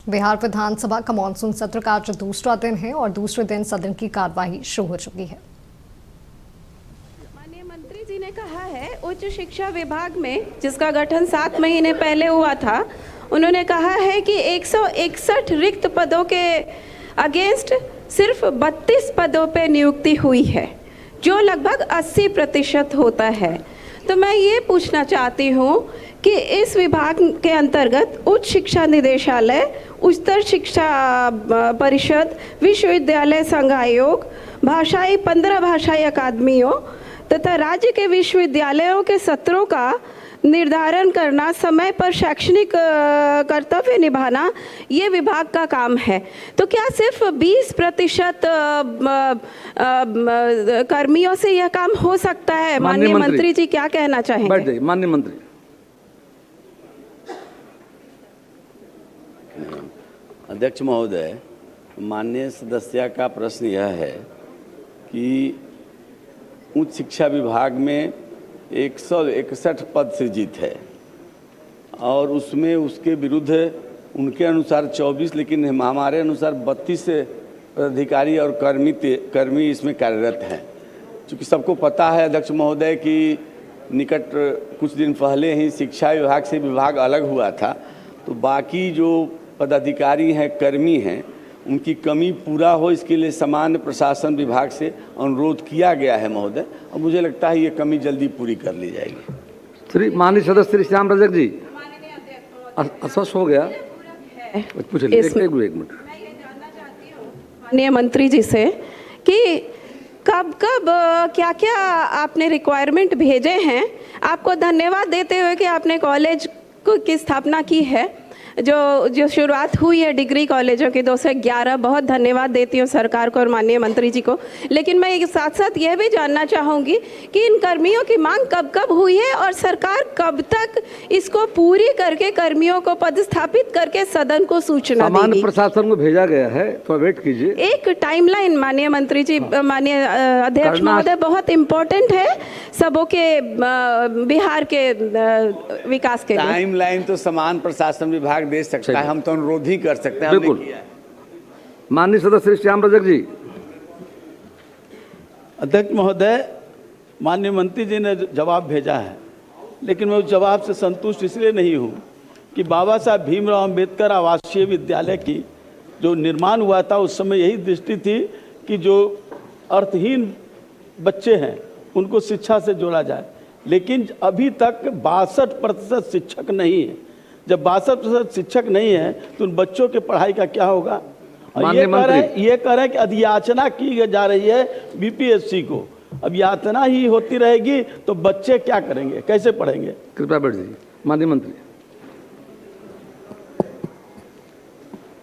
बिहार विधानसभा का मानसून सत्र का आज दूसरा दिन है और दूसरे दिन सदन की कार्यवाही शुरू हो चुकी है। माननीय मंत्री जी ने कहा है उच्च शिक्षा विभाग में जिसका गठन 7 महीने पहले हुआ था, उन्होंने कहा है कि 161 रिक्त पदों के अगेंस्ट सिर्फ 32 पदों पे नियुक्ति हुई है, जो लगभग 80% होता है। तो मैं ये पूछना चाहती हूँ कि इस विभाग के अंतर्गत उच्च शिक्षा निदेशालय, उच्चतर शिक्षा परिषद, विश्वविद्यालय संघ आयोग, 15 भाषाई अकादमियों तथा राज्य के विश्वविद्यालयों के सत्रों का निर्धारण करना, समय पर शैक्षणिक कर्तव्य निभाना, ये विभाग का काम है। तो क्या सिर्फ 20% कर्मियों से यह काम हो सकता है? माननीय मंत्री जी क्या कहना चाहेंगे? बैठ जाइए माननीय मंत्री। अध्यक्ष महोदय, माननीय सदस्य का प्रश्न यह है कि उच्च शिक्षा विभाग में 161 पद सृजित है और उसमें उसके विरुद्ध उनके अनुसार 24, लेकिन हमारे अनुसार 32 पदाधिकारी और कर्मी इसमें कार्यरत हैं। चूँकि सबको पता है अध्यक्ष महोदय कि निकट कुछ दिन पहले ही शिक्षा विभाग से विभाग अलग हुआ था, तो बाकी जो पदाधिकारी हैं, कर्मी हैं, उनकी कमी पूरा हो इसके लिए सामान्य प्रशासन विभाग से अनुरोध किया गया है महोदय, और मुझे लगता है ये कमी जल्दी पूरी कर ली जाएगी। श्री माननीय सदस्य श्री श्याम रजक जी, अस्वस्थ हो गया, पूछ लीजिए। एक मिनट। मैं ये जानना चाहती हूँ माननीय मंत्री जी से कि कब क्या क्या आपने रिक्वायरमेंट भेजे हैं। आपको धन्यवाद देते हुए कि आपने कॉलेज की स्थापना की है, जो शुरुआत हुई है डिग्री कॉलेजों की 2 से 11, बहुत धन्यवाद देती हूँ सरकार को और माननीय मंत्री जी को। लेकिन मैं एक साथ साथ यह भी जानना चाहूँगी कि इन कर्मियों की मांग कब हुई है और सरकार कब तक इसको पूरी करके कर्मियों को पदस्थापित करके सदन को सूचना देगी? सामान्य प्रशासन को भेजा गया है, तो वेट कीजिए। एक टाइमलाइन माननीय मंत्री जी, माननीय अध्यक्ष महोदय, बहुत इम्पोर्टेंट है सबों के बिहार के विकास के लिए। टाइमलाइन तो समान प्रशासन विभाग दे सकता है, हम तो अनुरोध ही कर सकते हैं। बिल्कुल। माननीय सदस्य श्री श्याम रजक जी। अध्यक्ष महोदय, माननीय मंत्री जी ने जवाब भेजा है, लेकिन मैं उस जवाब से संतुष्ट इसलिए नहीं हूँ कि बाबा साहब भीमराव अंबेडकर आवासीय विद्यालय की जो निर्माण हुआ था, उस समय यही दृष्टि थी कि जो अर्थहीन बच्चे हैं उनको शिक्षा से जोड़ा जाए, लेकिन अभी तक 62% शिक्षक नहीं है। जब 62% शिक्षक नहीं है तो उन बच्चों के पढ़ाई का क्या होगा? और ये कह रहे हैं कि अधियाचना की जा रही है बीपीएससी को। अब यातना ही होती रहेगी तो बच्चे क्या करेंगे, कैसे पढ़ेंगे? कृपया बैठ जाइए माननीय मंत्री।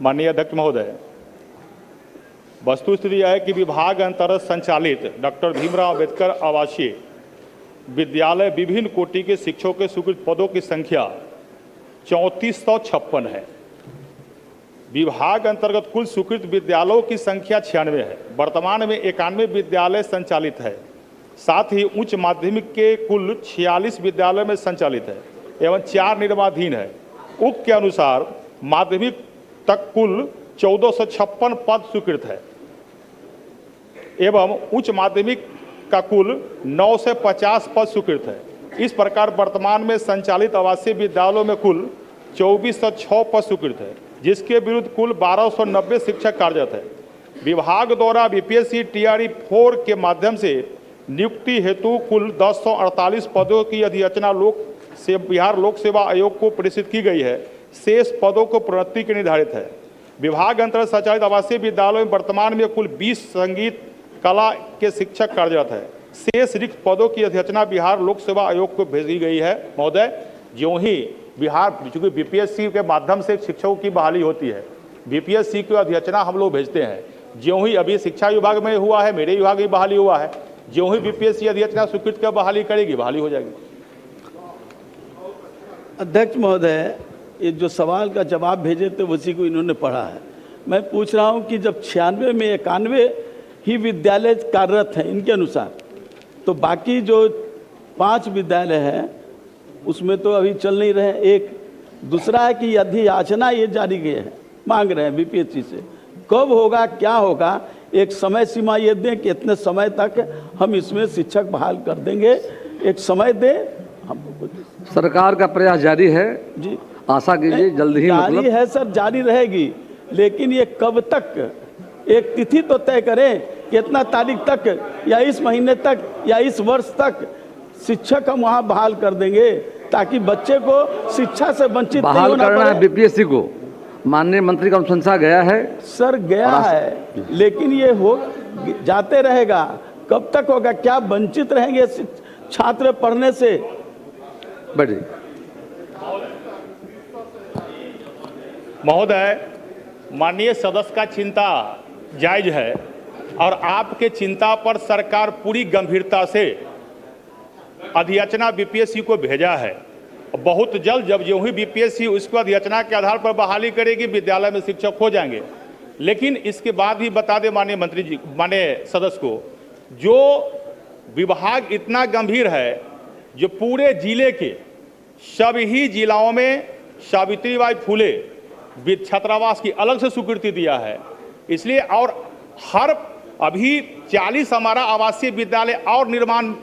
माननीय अध्यक्ष महोदय, वस्तुस्थिति यह है कि विभाग अंतर्गत संचालित डॉक्टर भीमराव अंबेडकर आवासीय विद्यालय विभिन्न कोटि के शिक्षकों के स्वीकृत पदों की संख्या 3456 है। विभाग अंतर्गत कुल स्वीकृत विद्यालयों की संख्या 96 है। वर्तमान में 91 विद्यालय संचालित है। साथ ही उच्च माध्यमिक के कुल 46 विद्यालय में संचालित है एवं 4 निर्माणाधीन है। उक्त के अनुसार माध्यमिक तक कुल 1456 पद स्वीकृत है एवं उच्च माध्यमिक का कुल 9 से 50 पद स्वीकृत है। इस प्रकार वर्तमान में संचालित आवासीय विद्यालयों में कुल 2406 पद स्वीकृत है, जिसके विरुद्ध कुल 1290 शिक्षक कार्यरत है। विभाग द्वारा बीपीएससी टीआरई 4 के माध्यम से नियुक्ति हेतु कुल 1048 पदों की अधियाचना बिहार लोक सेवा आयोग को प्रेषित की गई है। शेष पदों को प्रोन्नति के निर्धारित है। विभाग अंतर्गत संचालित आवासीय विद्यालयों में वर्तमान में कुल 20 संगीत कला के शिक्षक कार्यरत है। शेष रिक्त पदों की अधियाचना बिहार लोक सेवा आयोग को भेजी गई है। महोदय, ज्यों ही बिहार, चूँकि बीपीएससी के माध्यम से शिक्षकों की बहाली होती है, बीपीएससी की अधियाचना हम लोग भेजते हैं। ज्यों ही अभी शिक्षा विभाग में हुआ है, मेरे विभाग में बहाली हुआ है, ज्यों ही बीपीएससी अधियाचना स्वीकृत कर बहाली करेगी, बहाली हो जाएगी। अध्यक्ष महोदय, ये जो सवाल का जवाब भेजे थे उसी को इन्होंने पढ़ा है। मैं पूछ रहा हूँ कि जब 96 में 91 ही विद्यालय कार्यरत हैं इनके अनुसार, तो बाकी जो 5 विद्यालय हैं उसमें तो अभी चल नहीं रहे। एक दूसरा है कि अधियाचना ये जारी किए हैं मांग रहे हैं बीपीएससी से। कब होगा, क्या होगा, एक समय सीमा ये दें कि इतने समय तक हम इसमें शिक्षक बहाल कर देंगे, एक समय दें हमको। सरकार का प्रयास जारी है जी, आशा कीजिए जल्द ही जारी है सर, जारी रहेगी, लेकिन ये कब तक, एक तिथि तो तय करें कि इतना तारीख तक या इस महीने तक या इस वर्ष तक शिक्षक हम वहाँ बहाल कर देंगे, ताकि बच्चे को शिक्षा से वंचित नहीं बहाल होना करना है। पड़े। बीपीएससी को माननीय मंत्री का अनुशंसा गया है सर गया है, लेकिन ये हो जाते रहेगा, कब तक होगा, क्या वंचित रहेंगे छात्र पढ़ने से? बैठिए। महोदय, माननीय सदस्य का चिंता जायज है और आपके चिंता पर सरकार पूरी गंभीरता से अधियाचना बीपीएससी को भेजा है। बहुत जल्द जब यूं ही बीपीएससी उसको अधियाचना के आधार पर बहाली करेगी, विद्यालय में शिक्षक हो जाएंगे। लेकिन इसके बाद भी बता दें माननीय मंत्री जी, माननीय सदस्य को, जो विभाग इतना गंभीर है, जो पूरे जिले के सभी जिलाओं में सावित्रीबाई फुले छात्रावास की अलग से स्वीकृति दिया है। इसलिए और हर अभी 40 हमारा आवासीय विद्यालय और निर्माण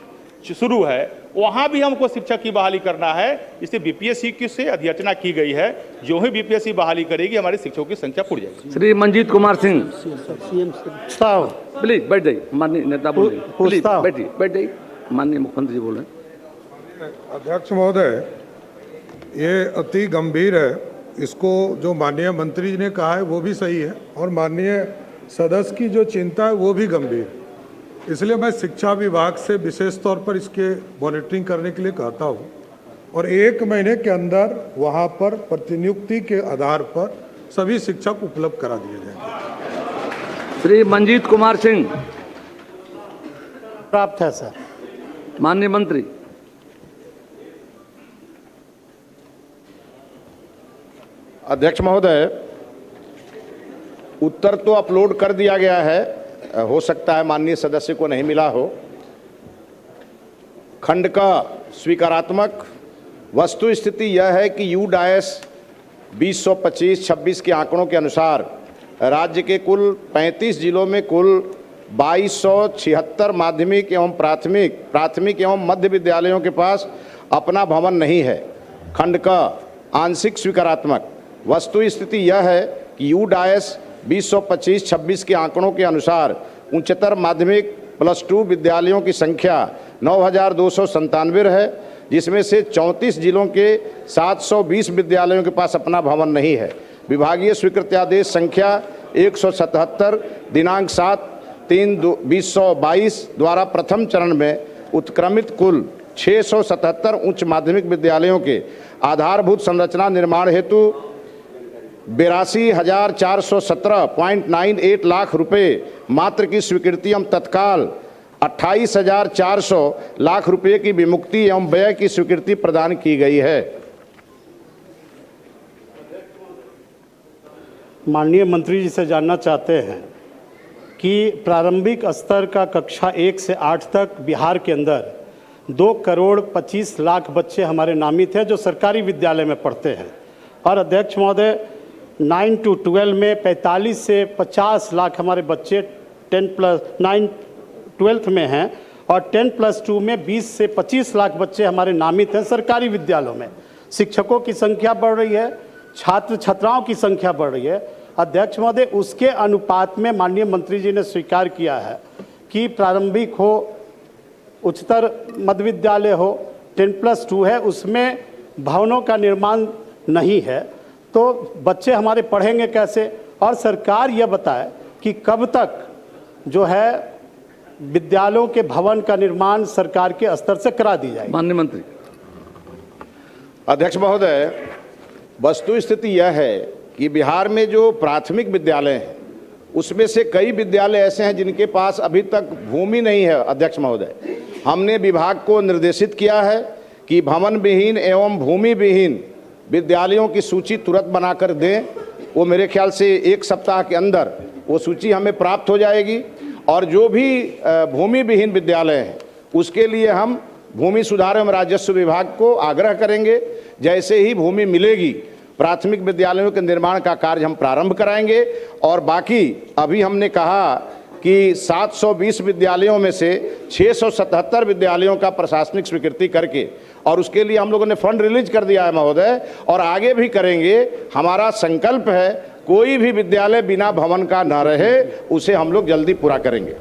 शुरू है, वहाँ भी हमको शिक्षक की बहाली करना है। इसलिए बीपीएससी की से अधियाचना की गई है। जो ही बीपीएससी बहाली करेगी, हमारे शिक्षकों की संख्या बढ़ जाएगी। श्री मंजीत कुमार सिंह, प्लीज बैठ जाइए। माननीय नेता बोल रहे हैं, प्लीज बैठिए, बैठ जाइए। माननीय मुख्यमंत्री जी बोल रहे हैं। अध्यक्ष महोदय, ये अति गंभीर है। इसको जो माननीय मंत्री जी ने कहा है वो भी सही है, और माननीय सदस्य की जो चिंता है वो भी गंभीर। इसलिए मैं शिक्षा विभाग से विशेष तौर पर इसके मॉनिटरिंग करने के लिए कहता हूँ, और 1 महीने के अंदर वहाँ पर प्रतिनियुक्ति के आधार पर सभी शिक्षक उपलब्ध करा दिए जाएंगे। श्री मंजीत कुमार सिंह, प्राप्त है सर। माननीय मंत्री। अध्यक्ष महोदय, उत्तर तो अपलोड कर दिया गया है, हो सकता है माननीय सदस्य को नहीं मिला हो। खंड का स्वीकारात्मक वस्तु स्थिति यह है कि यूडायस 2025-26 के आंकड़ों के अनुसार राज्य के कुल 35 जिलों में कुल 2276 माध्यमिक एवं प्राथमिक एवं मध्य विद्यालयों के पास अपना भवन नहीं है। खंड का आंशिक स्वीकारात्मक वस्तु स्थिति यह है कि यूडायस 2025-26 के आंकड़ों के अनुसार उच्चतर माध्यमिक +2 विद्यालयों की संख्या 9297 है, जिसमें से 34 जिलों के 720 विद्यालयों के पास अपना भवन नहीं है। विभागीय स्वीकृत्यादेश संख्या 177 दिनांक 7/3/2022 द्वारा प्रथम चरण में उत्क्रमित कुल 677 उच्च माध्यमिक विद्यालयों के आधारभूत संरचना निर्माण हेतु 82,417.98 लाख रुपए मात्र की स्वीकृति एवं तत्काल 28,400 लाख रुपए की विमुक्ति एवं व्यय की स्वीकृति प्रदान की गई है। माननीय मंत्री जी से जानना चाहते हैं कि प्रारंभिक स्तर का कक्षा 1 से 8 तक बिहार के अंदर 2,25,00,000 बच्चे हमारे नामित हैं जो सरकारी विद्यालय में पढ़ते हैं, और अध्यक्ष महोदय 9 to 12 में 45 से 50 लाख हमारे बच्चे 12th में हैं, और 10+2 में 20 से 25 लाख बच्चे हमारे नामित हैं सरकारी विद्यालयों में। शिक्षकों की संख्या बढ़ रही है, छात्र छात्राओं की संख्या बढ़ रही है। अध्यक्ष महोदय, उसके अनुपात में माननीय मंत्री जी ने स्वीकार किया है कि प्रारंभिक हो, उच्चतर मध्य विद्यालय हो, 10+2 है, उसमें भवनों का निर्माण नहीं है, तो बच्चे हमारे पढ़ेंगे कैसे? और सरकार यह बताए कि कब तक जो है विद्यालयों के भवन का निर्माण सरकार के स्तर से करा दी जाएगी। माननीय मंत्री। अध्यक्ष महोदय, वस्तु स्थिति यह है कि बिहार में जो प्राथमिक विद्यालय हैं उसमें से कई विद्यालय ऐसे हैं जिनके पास अभी तक भूमि नहीं है। अध्यक्ष महोदय, हमने विभाग को निर्देशित किया है कि भवन विहीन एवं भूमि विहीन विद्यालयों की सूची तुरंत बनाकर दें। वो मेरे ख्याल से 1 सप्ताह के अंदर वो सूची हमें प्राप्त हो जाएगी, और जो भी भूमि विहीन विद्यालय हैं उसके लिए हम भूमि सुधार एवं राजस्व विभाग को आग्रह करेंगे, जैसे ही भूमि मिलेगी प्राथमिक विद्यालयों के निर्माण का कार्य हम प्रारंभ कराएंगे। और बाकी अभी हमने कहा कि 720 विद्यालयों में से 677 विद्यालयों का प्रशासनिक स्वीकृति करके, और उसके लिए हम लोगों ने फंड रिलीज कर दिया है महोदय, और आगे भी करेंगे। हमारा संकल्प है कोई भी विद्यालय बिना भवन का न रहे, उसे हम लोग जल्दी पूरा करेंगे।